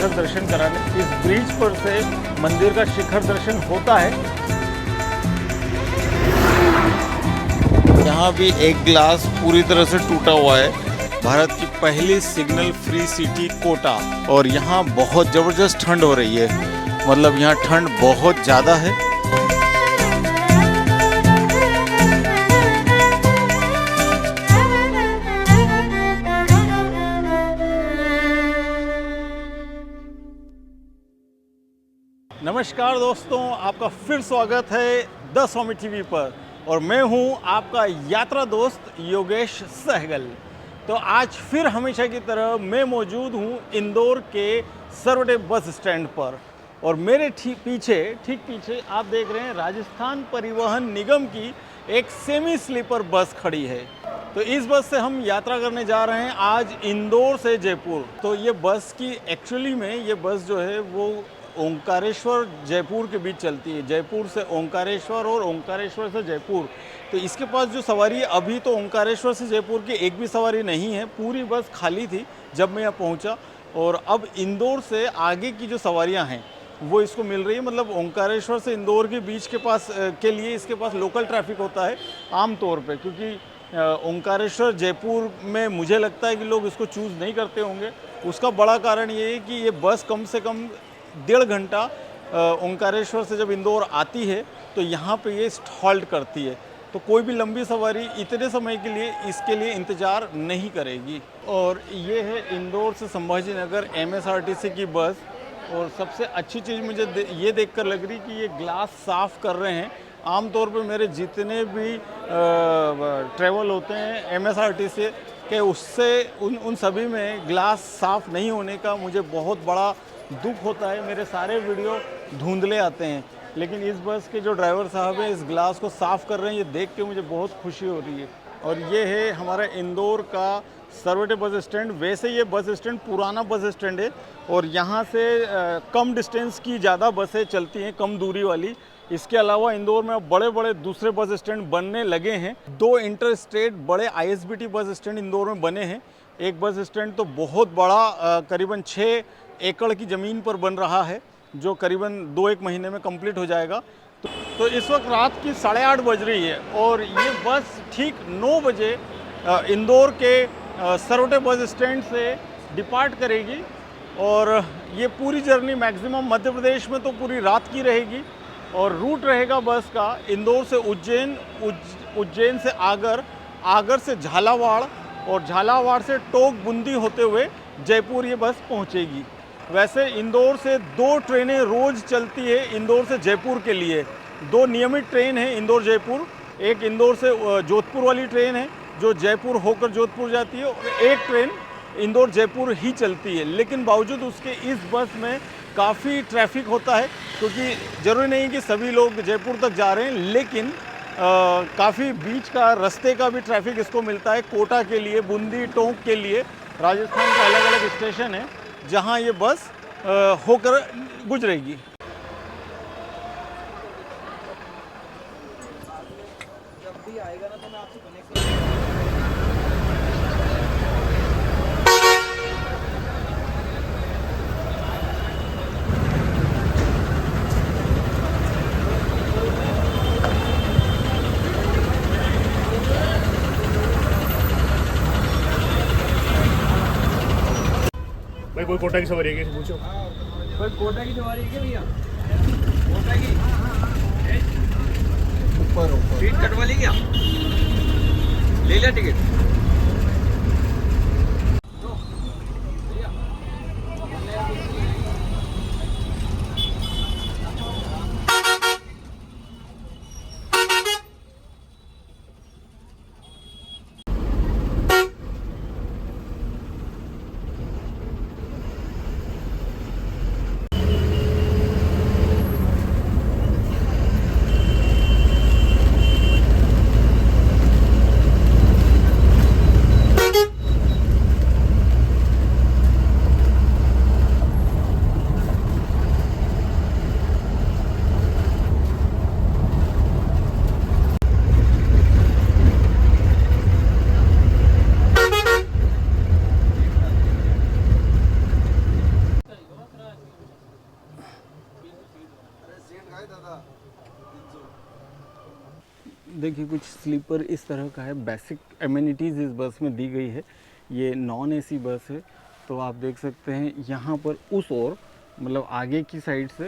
शिखर दर्शन कराने। इस ब्रिज पर से मंदिर का शिखर दर्शन होता है। यहाँ भी एक ग्लास पूरी तरह से टूटा हुआ है। भारत की पहली सिग्नल फ्री सिटी कोटा, और यहाँ बहुत ज़बरदस्त ठंड हो रही है। मतलब यहाँ ठंड बहुत ज़्यादा है। नमस्कार दोस्तों, आपका फिर स्वागत है द स्वामी टीवी पर, और मैं हूं आपका यात्रा दोस्त योगेश सहगल। तो आज फिर हमेशा की तरह मैं मौजूद हूं इंदौर के सरवटे बस स्टैंड पर, और मेरे ठीक पीछे आप देख रहे हैं राजस्थान परिवहन निगम की एक सेमी स्लीपर बस खड़ी है। तो इस बस से हम यात्रा करने जा रहे हैं आज इंदौर से जयपुर। तो ये बस की एक्चुअली में ये बस जो है वो ओंकारेश्वर जयपुर के बीच चलती है, जयपुर से ओंकारेश्वर और ओंकारेश्वर से जयपुर। तो इसके पास जो सवारी है, अभी तो ओंकारेश्वर से जयपुर की एक भी सवारी नहीं है, पूरी बस खाली थी जब मैं यहाँ पहुँचा। और अब इंदौर से आगे की जो सवारियाँ हैं वो इसको मिल रही है। मतलब ओंकारेश्वर से इंदौर के बीच के पास के लिए इसके पास लोकल ट्रैफिक होता है आम तौर पे, क्योंकि ओंकारेश्वर जयपुर में मुझे लगता है कि लोग इसको चूज़ नहीं करते होंगे। उसका बड़ा कारण ये है कि ये बस कम से कम 1.5 घंटा ओंकारेश्वर से जब इंदौर आती है तो यहाँ पे ये हॉल्ट करती है। तो कोई भी लंबी सवारी इतने समय के लिए इसके लिए इंतज़ार नहीं करेगी। और ये है इंदौर से संभाजी नगर MSRTC की बस। और सबसे अच्छी चीज़ मुझे ये देखकर लग रही कि ये ग्लास साफ़ कर रहे हैं। आमतौर पे मेरे जितने भी ट्रैवल होते हैं MSRTC के, उससे उन सभी में ग्लास साफ़ नहीं होने का मुझे बहुत बड़ा दुख होता है। मेरे सारे वीडियो धुंधले आते हैं, लेकिन इस बस के जो ड्राइवर साहब हैं इस ग्लास को साफ़ कर रहे हैं, ये देख के मुझे बहुत खुशी हो रही है। और ये है हमारा इंदौर का सरवटे बस स्टैंड। वैसे ये बस स्टैंड पुराना बस स्टैंड है, और यहाँ से कम डिस्टेंस की ज़्यादा बसें चलती हैं, कम दूरी वाली। इसके अलावा इंदौर में अब बड़े बड़े दूसरे बस स्टैंड बनने लगे हैं। 2 इंटर स्टेट बड़े ISBT बस स्टैंड इंदौर में बने हैं। एक बस स्टैंड तो बहुत बड़ा करीबन 6 एकड़ की ज़मीन पर बन रहा है, जो करीबन 2-1 महीने में कंप्लीट हो जाएगा। तो इस वक्त रात की 8:30 बज रही है, और ये बस ठीक 9 बजे इंदौर के सरवटे बस स्टैंड से डिपार्ट करेगी। और ये पूरी जर्नी मैक्सिमम मध्य प्रदेश में तो पूरी रात की रहेगी। और रूट रहेगा बस का इंदौर से उज्जैन, उज्जैन से आगर, आगर से झालावाड़, और झालावाड़ से टोक बूंदी होते हुए जयपुर ये बस पहुंचेगी। वैसे इंदौर से 2 ट्रेनें रोज़ चलती है इंदौर से जयपुर के लिए। 2 नियमित ट्रेन है इंदौर जयपुर। एक इंदौर से जोधपुर वाली ट्रेन है जो जयपुर होकर जोधपुर जाती है, और एक ट्रेन इंदौर जयपुर ही चलती है। लेकिन बावजूद उसके इस बस में काफ़ी ट्रैफिक होता है, क्योंकि ज़रूरी नहीं कि सभी लोग जयपुर तक जा रहे हैं, लेकिन काफ़ी बीच का रास्ते का भी ट्रैफिक इसको मिलता है। कोटा के लिए, बूंदी, टोंक के लिए राजस्थान का अलग अलग स्टेशन है जहाँ ये बस होकर गुजरेगी। जब भी आएगा ना तो मैं आपसे कनेक्ट भाई कोई कोटा की सवारी है क्या, पूछो। कोई कोटा की सवारी है क्या भैया? कोटा की ऊपर सीट कटवा ली क्या? ले लिया टिकट? देखिए कुछ स्लीपर इस तरह का है, बेसिक एमिनिटीज़ इस बस में दी गई है। ये नॉन एसी बस है, तो आप देख सकते हैं यहाँ पर उस ओर मतलब आगे की साइड से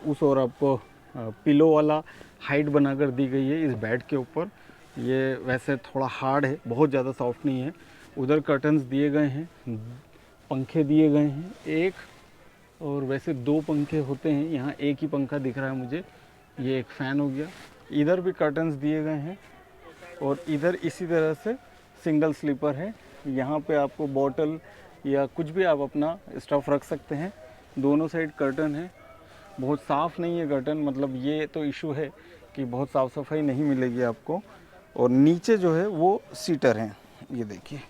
उस ओर आपको पिलो वाला हाइट बनाकर दी गई है इस बेड के ऊपर। ये वैसे थोड़ा हार्ड है, बहुत ज़्यादा सॉफ्ट नहीं है। उधर कर्टन्स दिए गए हैं, पंखे दिए गए हैं एक, और वैसे 2 पंखे होते हैं, यहाँ एक ही पंखा दिख रहा है मुझे। ये एक फ़ैन हो गया। इधर भी कर्टन्स दिए गए हैं और इधर इसी तरह से सिंगल स्लीपर है। यहाँ पे आपको बॉटल या कुछ भी आप अपना स्टफ़ रख सकते हैं। दोनों साइड कर्टन है, बहुत साफ़ नहीं है कर्टन, मतलब ये तो इशू है कि बहुत साफ़ सफाई नहीं मिलेगी आपको। और नीचे जो है वो सीटर हैं, ये देखिए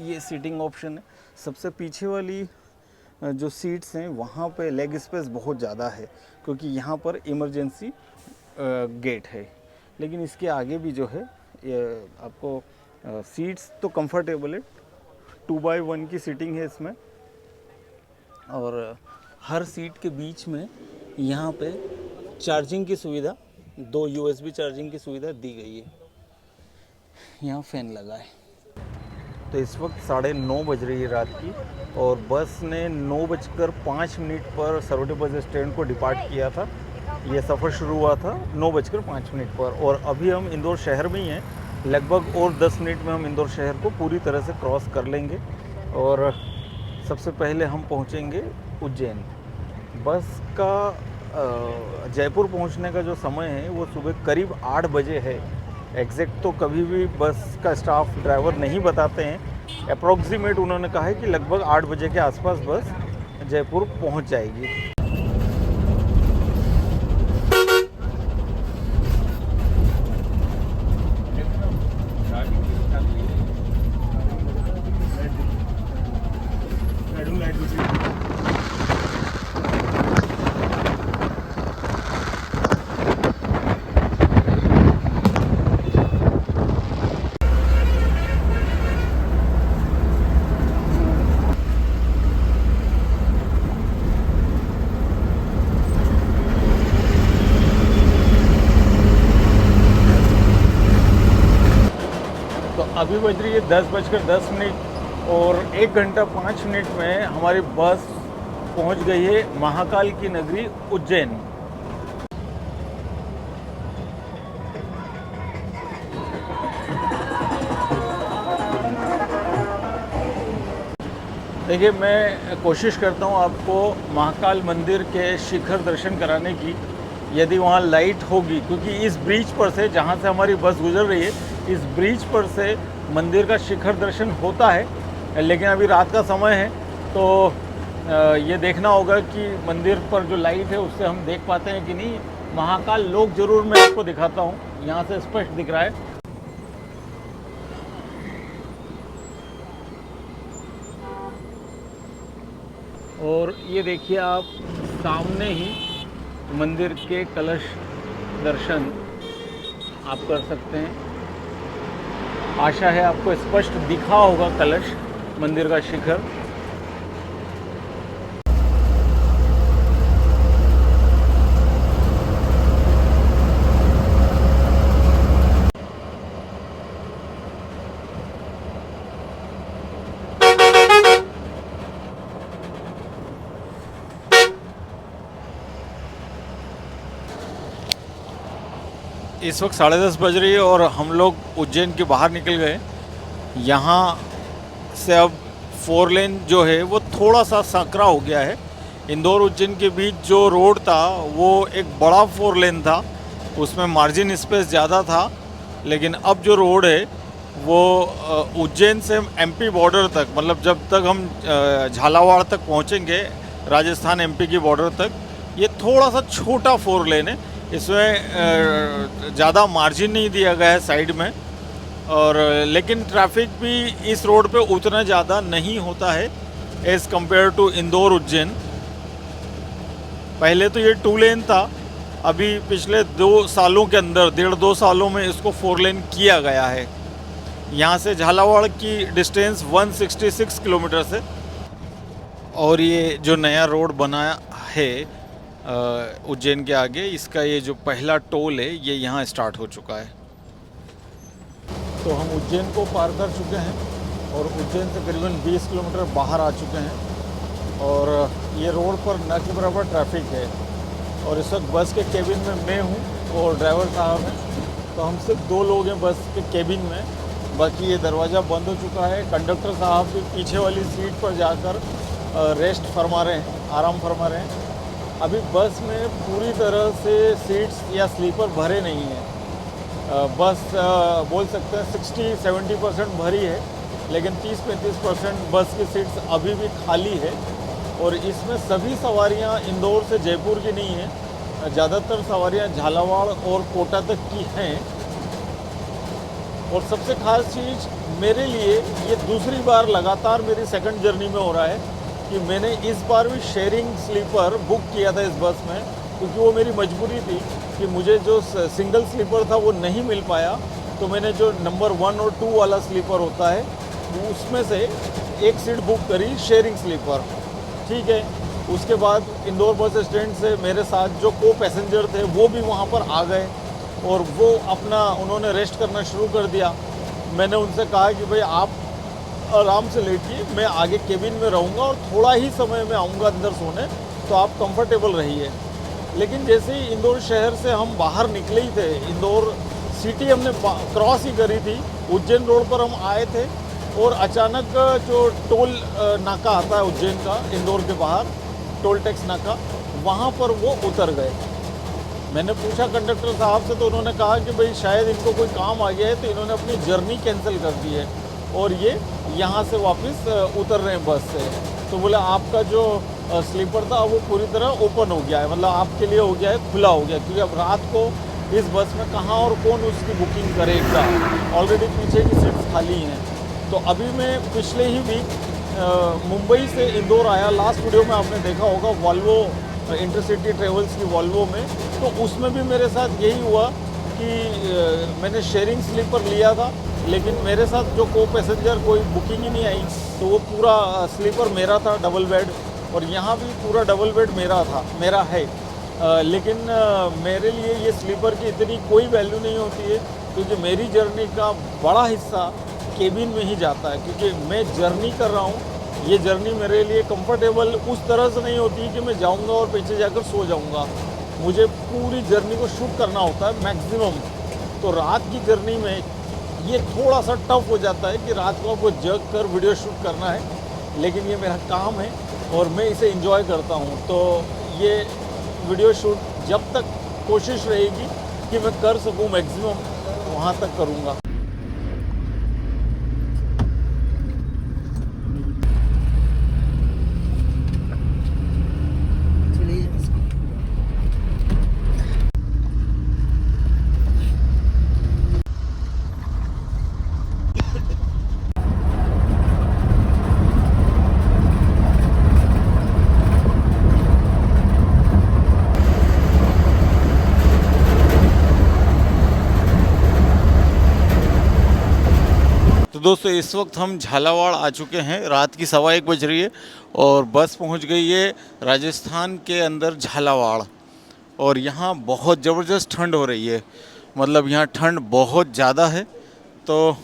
ये सीटिंग ऑप्शन है। सबसे पीछे वाली जो सीट्स हैं वहाँ पे लेग स्पेस बहुत ज़्यादा है क्योंकि यहाँ पर इमरजेंसी गेट है। लेकिन इसके आगे भी जो है ये आपको सीट्स तो कंफर्टेबल है, 2x1 की सीटिंग है इसमें। और हर सीट के बीच में यहाँ पे चार्जिंग की सुविधा, 2 USB चार्जिंग की सुविधा दी गई है। यहाँ फ़ैन लगा है। तो इस वक्त 9:30 बज रही है रात की और बस ने 9:05 पर सरोटे बस स्टैंड को डिपार्ट किया था। ये सफ़र शुरू हुआ था 9:05 पर और अभी हम इंदौर शहर में ही हैं। लगभग और 10 मिनट में हम इंदौर शहर को पूरी तरह से क्रॉस कर लेंगे और सबसे पहले हम पहुंचेंगे उज्जैन। बस का जयपुर पहुंचने का जो समय है वो सुबह करीब 8 बजे है। एग्जैक्ट तो कभी भी बस का स्टाफ ड्राइवर नहीं बताते हैं, अप्रॉक्सीमेट उन्होंने कहा है कि लगभग 8 बजे के आसपास बस जयपुर पहुंच जाएगी। अभी बज रही है 10:10 और 1 घंटा 5 मिनट में हमारी बस पहुंच गई है महाकाल की नगरी उज्जैन। देखिए मैं कोशिश करता हूं आपको महाकाल मंदिर के शिखर दर्शन कराने की, यदि वहां लाइट होगी, क्योंकि इस ब्रिज पर से जहां से हमारी बस गुजर रही है, इस ब्रिज पर से मंदिर का शिखर दर्शन होता है। लेकिन अभी रात का समय है तो ये देखना होगा कि मंदिर पर जो लाइट है उससे हम देख पाते हैं कि नहीं। महाकाल लोक जरूर मैं आपको दिखाता हूँ, यहाँ से स्पष्ट दिख रहा है। और ये देखिए आप सामने ही मंदिर के कलश दर्शन आप कर सकते हैं। आशा है आपको स्पष्ट दिखा होगा कलश, मंदिर का शिखर। इस वक्त 10:30 बज रही है और हम लोग उज्जैन के बाहर निकल गए। यहाँ से अब 4 लेन जो है वो थोड़ा सा संकरा हो गया है। इंदौर उज्जैन के बीच जो रोड था वो एक बड़ा 4 लेन था, उसमें मार्जिन स्पेस ज़्यादा था। लेकिन अब जो रोड है वो उज्जैन से MP बॉर्डर तक, मतलब जब तक हम झालावाड़ तक पहुँचेंगे, राजस्थान MP की बॉर्डर तक, ये थोड़ा सा छोटा 4 लेन है। इसमें ज़्यादा मार्जिन नहीं दिया गया है साइड में, और लेकिन ट्रैफिक भी इस रोड पे उतना ज़्यादा नहीं होता है as compare to Indore Ujjain. पहले तो ये 2 लेन था, अभी पिछले 2 सालों के अंदर, 1.5-2 सालों में इसको 4 लेन किया गया है। यहाँ से झालावाड़ की डिस्टेंस 166 किलोमीटर है। और ये जो नया रोड बना है उज्जैन के आगे इसका ये जो पहला टोल है ये यहाँ स्टार्ट हो चुका है। तो हम उज्जैन को पार कर चुके हैं और उज्जैन से करीबन 20 किलोमीटर बाहर आ चुके हैं और ये रोड पर न के बराबर ट्रैफिक है। और इस वक्त बस के केबिन में मैं हूँ और ड्राइवर साहब हैं, तो हम सिर्फ 2 लोग हैं बस के केबिन में। बाकी ये दरवाज़ा बंद हो चुका है। कंडक्टर साहब भी पीछे वाली सीट पर जाकर रेस्ट फरमा रहे हैं, आराम फरमा रहे हैं। अभी बस में पूरी तरह से सीट्स या स्लीपर भरे नहीं हैं। बस बोल सकते हैं 60-70% भरी है, लेकिन 30-35% बस की सीट्स अभी भी खाली है। और इसमें सभी सवारियां इंदौर से जयपुर की नहीं हैं, ज़्यादातर सवारियां झालावाड़ और कोटा तक की हैं। और सबसे ख़ास चीज़ मेरे लिए ये दूसरी बार लगातार मेरी सेकंड जर्नी में हो रहा है कि मैंने इस बार भी शेयरिंग स्लीपर बुक किया था इस बस में, क्योंकि वो मेरी मजबूरी थी कि मुझे जो सिंगल स्लीपर था वो नहीं मिल पाया। तो मैंने जो नंबर 1 और 2 वाला स्लीपर होता है उसमें से एक सीट बुक करी शेयरिंग स्लीपर। ठीक है, उसके बाद इंदौर बस स्टैंड से मेरे साथ जो को पैसेंजर थे वो भी वहाँ पर आ गए और वो अपना उन्होंने रेस्ट करना शुरू कर दिया। मैंने उनसे कहा कि भाई आप आराम से लेटिए, मैं आगे केबिन में रहूँगा और थोड़ा ही समय में आऊँगा अंदर सोने, तो आप कंफर्टेबल रहिए। लेकिन जैसे ही इंदौर शहर से हम बाहर निकले ही थे, इंदौर सिटी हमने क्रॉस ही करी थी, उज्जैन रोड पर हम आए थे और अचानक जो टोल नाका आता है उज्जैन का इंदौर के बाहर, टोल टैक्स नाका, वहाँ पर वो उतर गए। मैंने पूछा कंडक्टर साहब से, तो उन्होंने कहा कि भाई शायद इनको कोई काम आ गया है, तो इन्होंने अपनी जर्नी कैंसिल कर दी है और ये यहाँ से वापस उतर रहे हैं बस से। तो बोला आपका जो स्लीपर था वो पूरी तरह ओपन हो गया है, मतलब आपके लिए हो गया है, खुला हो गया, क्योंकि अब रात को इस बस में कहाँ और कौन उसकी बुकिंग करेगा, ऑलरेडी पीछे की सीट्स खाली हैं। तो अभी मैं पिछले ही वीक मुंबई से इंदौर आया, लास्ट वीडियो में आपने देखा होगा वॉल्वो इंटरसिटी ट्रेवल्स की वॉल्वो में, तो उसमें भी मेरे साथ यही हुआ कि मैंने शेयरिंग स्लीपर लिया था, लेकिन मेरे साथ जो को पैसेंजर कोई बुकिंग ही नहीं आई, तो वो पूरा स्लीपर मेरा था, डबल बेड, और यहाँ भी पूरा डबल बेड मेरा है। लेकिन मेरे लिए ये स्लीपर की इतनी कोई वैल्यू नहीं होती है, क्योंकि मेरी जर्नी का बड़ा हिस्सा केबिन में ही जाता है, क्योंकि मैं जर्नी कर रहा हूँ। ये जर्नी मेरे लिए कंफर्टेबल उस तरह से नहीं होती कि मैं जाऊँगा और पीछे जाकर सो जाऊँगा। मुझे पूरी जर्नी को शूट करना होता है मैक्सिमम। तो रात की जर्नी में ये थोड़ा सा टफ हो जाता है कि रात को आपको जग कर वीडियो शूट करना है, लेकिन ये मेरा काम है और मैं इसे एंजॉय करता हूँ। तो ये वीडियो शूट जब तक कोशिश रहेगी कि मैं कर सकूँ मैक्सिमम, वहाँ तक करूँगा। दोस्तों इस वक्त हम झालावाड़ आ चुके हैं, रात की 1:15 बज रही है और बस पहुंच गई है राजस्थान के अंदर झालावाड़। और यहाँ बहुत ज़बरदस्त ठंड हो रही है, मतलब यहाँ ठंड बहुत ज़्यादा है। तो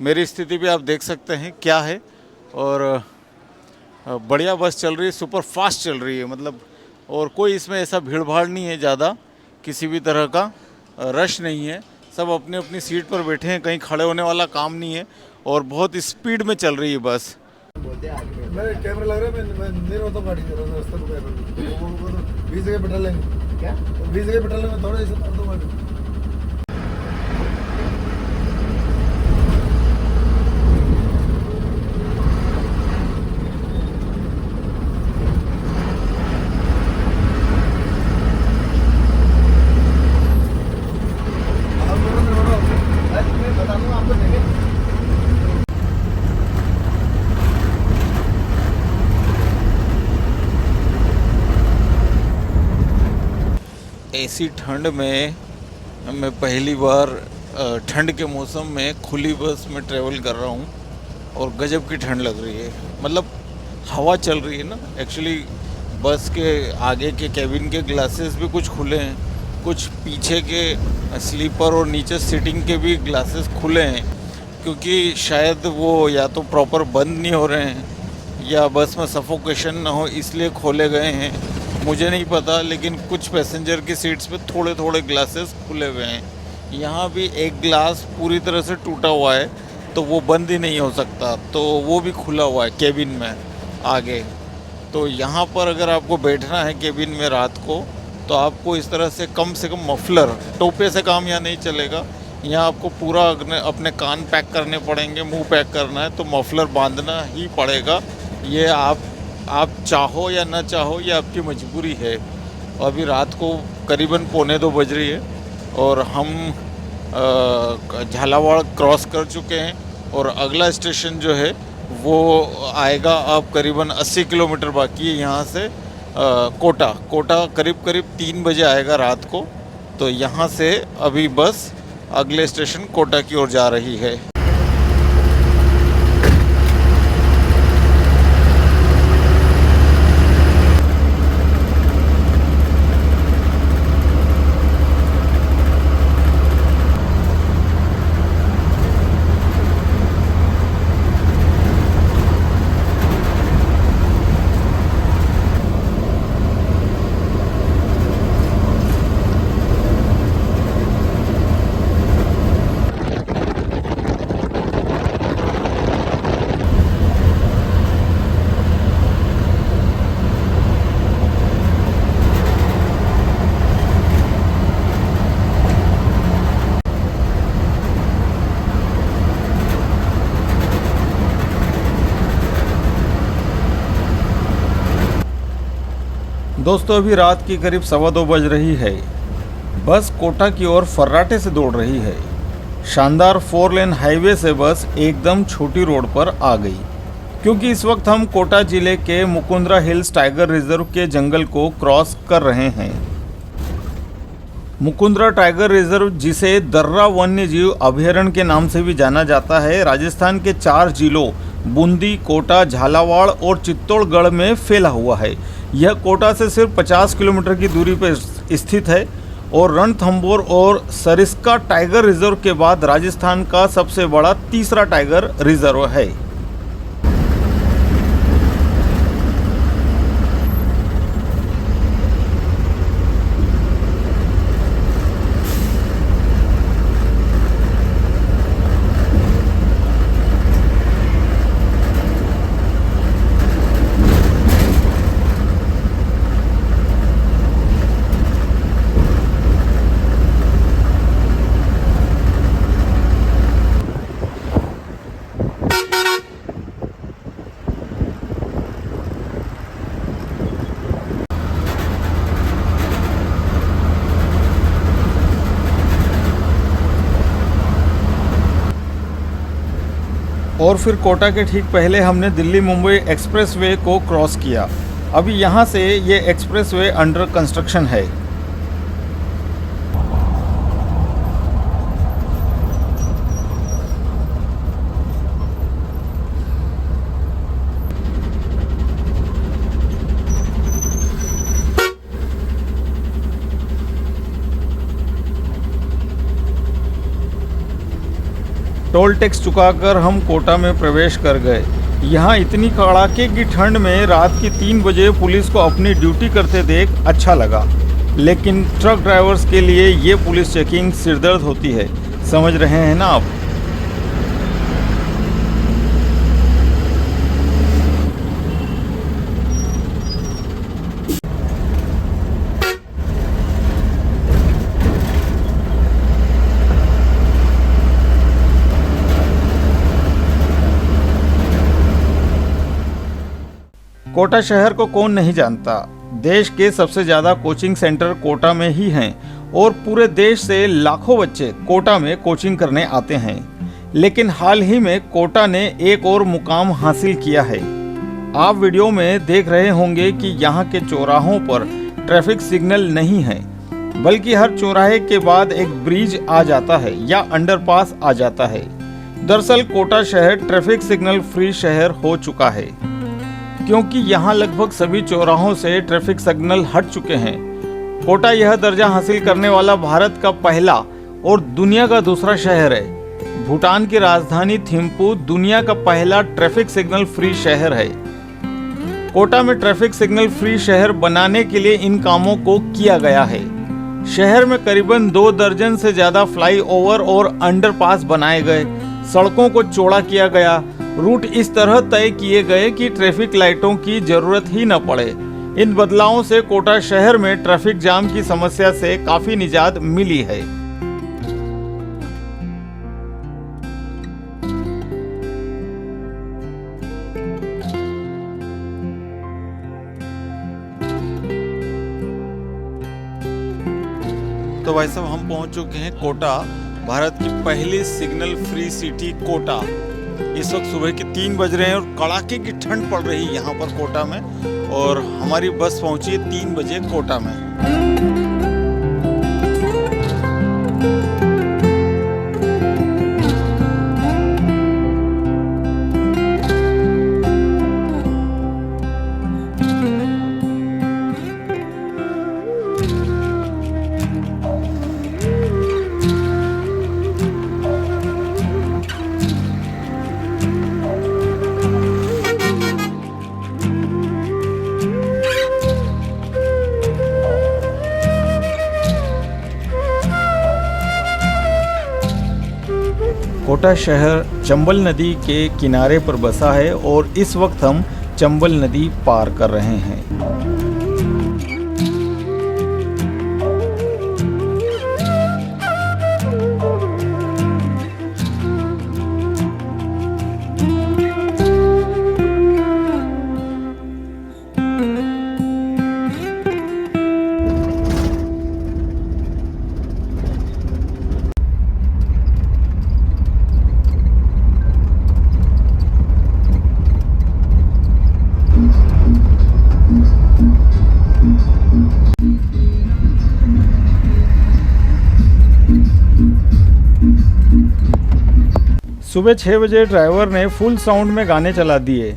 मेरी स्थिति भी आप देख सकते हैं क्या है। और बढ़िया बस चल रही है, सुपर फास्ट चल रही है मतलब, और कोई इसमें ऐसा भीड़ भाड़ नहीं है, ज़्यादा किसी भी तरह का रश नहीं है, सब अपनी अपनी सीट पर बैठे हैं, कहीं खड़े होने वाला काम नहीं है और बहुत स्पीड में चल रही है बस। मेरे कैमरा लग रहा है, मैं नहीं रोता गाड़ी में, रास्ते को 20 जगह पेट्रोल लेंगे क्या, 20 जगह पेट्रोल लेंगे, थोड़ा ऐसे कर दो गाड़ी। ऐसी ठंड में मैं पहली बार ठंड के मौसम में खुली बस में ट्रैवल कर रहा हूँ और गजब की ठंड लग रही है। मतलब हवा चल रही है ना, एक्चुअली बस के आगे के कैबिन के ग्लासेस भी कुछ खुले हैं, कुछ पीछे के स्लीपर और नीचे सीटिंग के भी ग्लासेस खुले हैं, क्योंकि शायद वो या तो प्रॉपर बंद नहीं हो रहे हैं या बस में सफोकेशन ना हो इसलिए खोले गए हैं, मुझे नहीं पता। लेकिन कुछ पैसेंजर की सीट्स पे थोड़े थोड़े ग्लासेस खुले हुए हैं। यहाँ भी एक ग्लास पूरी तरह से टूटा हुआ है तो वो बंद ही नहीं हो सकता, तो वो भी खुला हुआ है केबिन में आगे। तो यहाँ पर अगर आपको बैठना है केबिन में रात को तो आपको इस तरह से कम मफलर, टोपे से काम यहाँ नहीं चलेगा। यहाँ आपको पूरा अपने कान पैक करने पड़ेंगे, मुंह पैक करना है तो मफलर बांधना ही पड़ेगा। ये आप चाहो या ना चाहो ये आपकी मजबूरी है। अभी रात को करीबन 1:45 बज रही है और हम झालावाड़ क्रॉस कर चुके हैं और अगला स्टेशन जो है वो आएगा अब करीबन 80 किलोमीटर बाकी है यहाँ से कोटा करीब 3 बजे आएगा रात को। तो यहाँ से अभी बस अगले स्टेशन कोटा की ओर जा रही है। दोस्तों अभी रात की करीब 2:15 बज रही है। बस कोटा की ओर फर्राटे से दौड़ रही है। शानदार 4 लेन हाईवे से बस एकदम छोटी रोड पर आ गई, क्योंकि इस वक्त हम कोटा जिले के मुकुंदरा हिल्स टाइगर रिजर्व के जंगल को क्रॉस कर रहे हैं। मुकुंदरा टाइगर रिजर्व, जिसे दर्रा वन्य जीव अभयारण्य के नाम से भी जाना जाता है, राजस्थान के 4 जिलों बूंदी, कोटा, झालावाड़ और चित्तौड़गढ़ में फैला हुआ है। यह कोटा से सिर्फ 50 किलोमीटर की दूरी पर स्थित है और रणथंभौर और सरिस्का टाइगर रिजर्व के बाद राजस्थान का सबसे बड़ा तीसरा टाइगर रिजर्व है। और फिर कोटा के ठीक पहले हमने दिल्ली मुंबई एक्सप्रेसवे को क्रॉस किया। अभी यहाँ से ये एक्सप्रेसवे अंडर कंस्ट्रक्शन है। टोल टैक्स चुकाकर हम कोटा में प्रवेश कर गए। यहाँ इतनी कड़ाके की ठंड में रात की 3 बजे पुलिस को अपनी ड्यूटी करते देख अच्छा लगा, लेकिन ट्रक ड्राइवर्स के लिए ये पुलिस चेकिंग सिरदर्द होती है। समझ रहे हैं ना आप? कोटा शहर को कौन नहीं जानता। देश के सबसे ज़्यादा कोचिंग सेंटर कोटा में ही हैं और पूरे देश से लाखों बच्चे कोटा में कोचिंग करने आते हैं। लेकिन हाल ही में कोटा ने एक और मुकाम हासिल किया है। आप वीडियो में देख रहे होंगे कि यहाँ के चौराहों पर ट्रैफिक सिग्नल नहीं है, बल्कि हर चौराहे के बाद एक ब्रिज आ जाता है या अंडरपास आ जाता है। दरअसल कोटा शहर ट्रैफिक सिग्नल फ्री शहर हो चुका है, क्योंकि यहाँ लगभग सभी चौराहों से ट्रैफिक सिग्नल हट चुके हैं। कोटा यह दर्जा हासिल करने वाला भारत का पहला और दुनिया का दूसरा शहर है। भूटान की राजधानी थिम्पू दुनिया का पहला ट्रैफिक सिग्नल फ्री शहर है। कोटा में ट्रैफिक सिग्नल फ्री शहर बनाने के लिए इन कामों को किया गया है। शहर में करीबन 2 दर्जन से ज्यादा फ्लाईओवर और अंडरपास बनाए गए, सड़कों को चौड़ा किया गया, रूट इस तरह तय किए गए कि ट्रैफिक लाइटों की जरूरत ही न पड़े। इन बदलावों से कोटा शहर में ट्रैफिक जाम की समस्या से काफी निजात मिली है। तो भाई साहब हम पहुंच चुके हैं कोटा, भारत की पहली सिग्नल फ्री सिटी कोटा। इस वक्त सुबह के 3 बज रहे हैं और कड़ाके की ठंड पड़ रही है यहाँ पर कोटा में, और हमारी बस पहुंची है 3 बजे कोटा में। कोटा शहर चंबल नदी के किनारे पर बसा है और इस वक्त हम चंबल नदी पार कर रहे हैं। सुबह 6 बजे ड्राइवर ने फुल साउंड में गाने चला दिए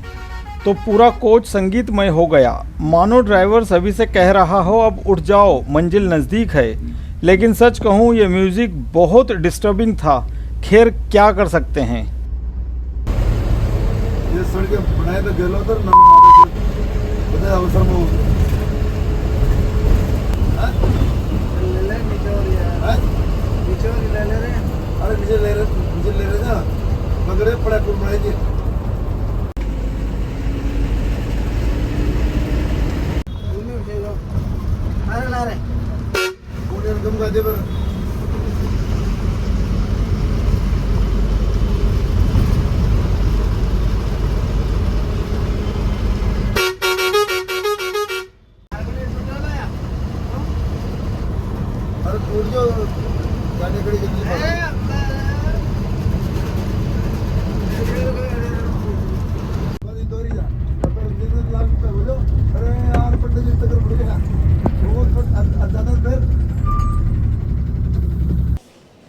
तो पूरा कोच संगीतमय हो गया, मानो ड्राइवर सभी से कह रहा हो अब उठ जाओ मंजिल नज़दीक है। लेकिन सच कहूँ ये म्यूज़िक बहुत डिस्टर्बिंग था। खैर क्या कर सकते हैं। ये सड़कें बनाए तो गेलो तो ना बताए अवसर में अरे नीचे ले रहे ना मगर पड़ा कुल बनाएगी कम कर दे पर अरे पूरी गाड़ी खड़ी कर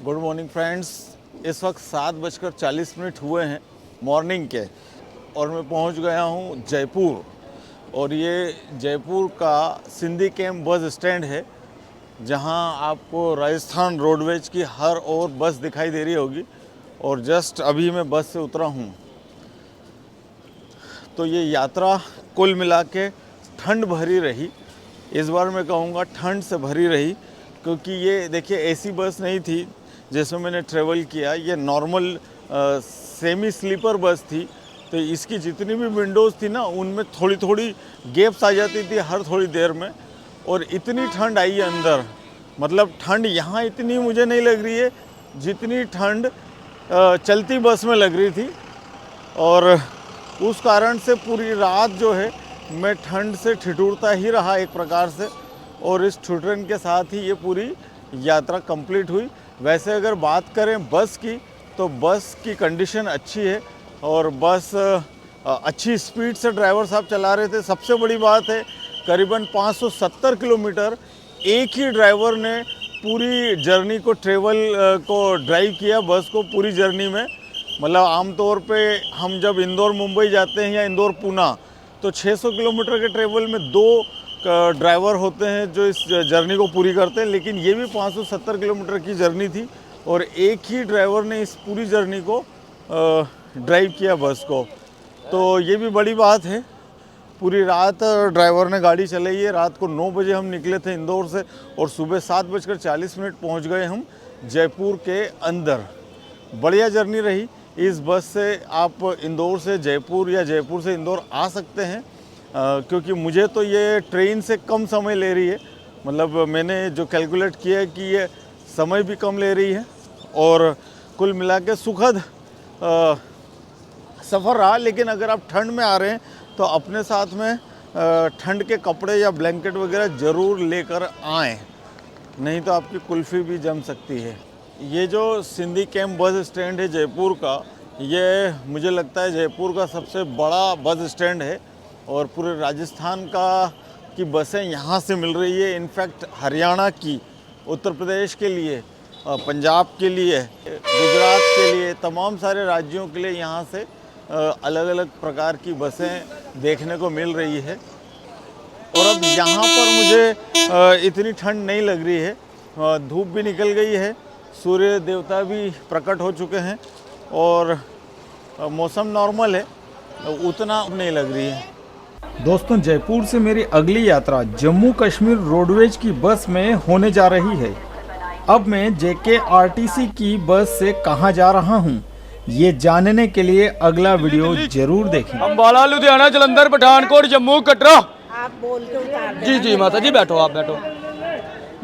गुड मॉर्निंग फ्रेंड्स, इस वक्त 7:40 हुए हैं मॉर्निंग के, और मैं पहुंच गया हूं जयपुर। और ये जयपुर का सिंधी कैंप बस स्टैंड है, जहां आपको राजस्थान रोडवेज की हर ओर बस दिखाई दे रही होगी। और जस्ट अभी मैं बस से उतरा हूं। तो ये यात्रा कुल मिला के ठंड भरी रही। इस बार मैं कहूँगा ठंड से भरी रही, क्योंकि ये देखिए एसी बस नहीं थी जिसमें मैंने ट्रेवल किया। ये नॉर्मल सेमी स्लीपर बस थी। तो इसकी जितनी भी विंडोज़ थी ना, उनमें थोड़ी थोड़ी गैप्स आ जाती थी हर थोड़ी देर में। और इतनी ठंड आई है अंदर, मतलब ठंड यहाँ इतनी मुझे नहीं लग रही है जितनी ठंड चलती बस में लग रही थी। और उस कारण से पूरी रात जो है मैं ठंड से ठिठुरता ही रहा एक प्रकार से। और इस ठिठुरन के साथ ही ये पूरी यात्रा कंप्लीट हुई। वैसे अगर बात करें बस की, तो बस की कंडीशन अच्छी है और बस अच्छी स्पीड से ड्राइवर साहब चला रहे थे। सबसे बड़ी बात है, करीबन 570 किलोमीटर एक ही ड्राइवर ने पूरी जर्नी को ड्राइव किया बस को पूरी जर्नी में। मतलब आमतौर पे हम जब इंदौर मुंबई जाते हैं या इंदौर पूना, तो 600 किलोमीटर के ट्रेवल में 2 ड्राइवर होते हैं जो इस जर्नी को पूरी करते हैं, लेकिन ये भी 570 किलोमीटर की जर्नी थी और एक ही ड्राइवर ने इस पूरी जर्नी को ड्राइव किया बस को। तो ये भी बड़ी बात है। पूरी रात ड्राइवर ने गाड़ी चलाई है। रात को 9 बजे हम निकले थे इंदौर से और सुबह 7:40 पहुंच गए हम जयपुर के अंदर। बढ़िया जर्नी रही। इस बस से आप इंदौर से जयपुर या जयपुर से इंदौर आ सकते हैं, क्योंकि मुझे तो ये ट्रेन से कम समय ले रही है। मतलब मैंने जो कैलकुलेट किया है कि ये समय भी कम ले रही है और कुल मिला के सुखद सफ़र रहा। लेकिन अगर आप ठंड में आ रहे हैं तो अपने साथ में ठंड के कपड़े या ब्लैंकेट वगैरह ज़रूर लेकर आएँ, नहीं तो आपकी कुल्फ़ी भी जम सकती है। ये जो सिंधी कैंप बस स्टैंड है जयपुर का, ये मुझे लगता है जयपुर का सबसे बड़ा बस स्टैंड है और पूरे राजस्थान की बसें यहाँ से मिल रही है। इनफैक्ट हरियाणा की, उत्तर प्रदेश के लिए, पंजाब के लिए, गुजरात के लिए, तमाम सारे राज्यों के लिए यहाँ से अलग अलग प्रकार की बसें देखने को मिल रही है। और अब यहाँ पर मुझे इतनी ठंड नहीं लग रही है। धूप भी निकल गई है, सूर्य देवता भी प्रकट हो चुके हैं और मौसम नॉर्मल है, उतना नहीं लग रही है। दोस्तों, जयपुर से मेरी अगली यात्रा जम्मू कश्मीर रोडवेज की बस में होने जा रही है। अब मैं JKRTC की बस से कहां जा रहा हूं, ये जानने के लिए अगला वीडियो जरूर देखें। अंबाला, लुधियाना, जलंधर, पठानकोट, जम्मू, कटरा। आप बोल के उतार देना। जी जी माता जी, बैठो, आप बैठो।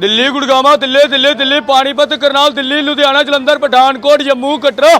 दिल्ली, गुड़गांव, दिल्ली, पानीपत, करनाल, दिल्ली, लुधियाना, जलंधर, पठानकोट, जम्मू, कटरा।